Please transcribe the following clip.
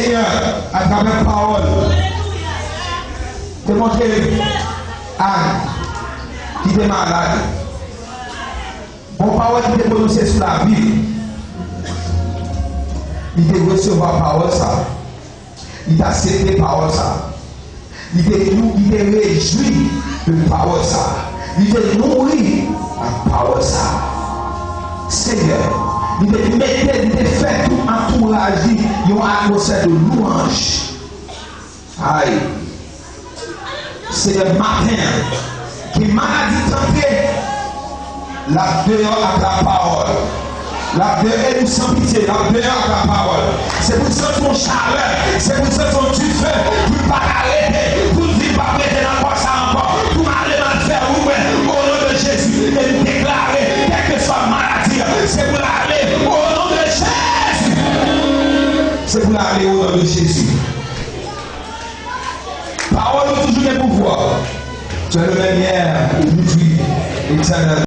Seigneur, à travers la parole, te montrer Anne qui était malade. Bon parole qui était prononcée sur la Bible. Il te recevoir la parole ça. Il t'a accepté la parole ça. Il te réjoui de la parole ça. Il te nourrit la parole ça. Seigneur, il te fait tout entourage, une atmosphère de louange. Aïe. Seigneur, matin, qui maladie tentée, la dehors avec la parole. La dehors nous sans pitié, la dehors avec la parole. C'est pour ça ton chaleur, c'est pour ça ton tu fais, pour ne pas arrêter, pour ne pas prêter dans quoi ça encore, pour aller dans le faire au nom de Jésus et nous déclarer, quelle que soit la maladie, c'est pour aller au nom de Jésus. C'est pour aller au nom de Jésus. Parole toujours des pouvoirs. Tu es le même hier, aujourd'hui, éternel.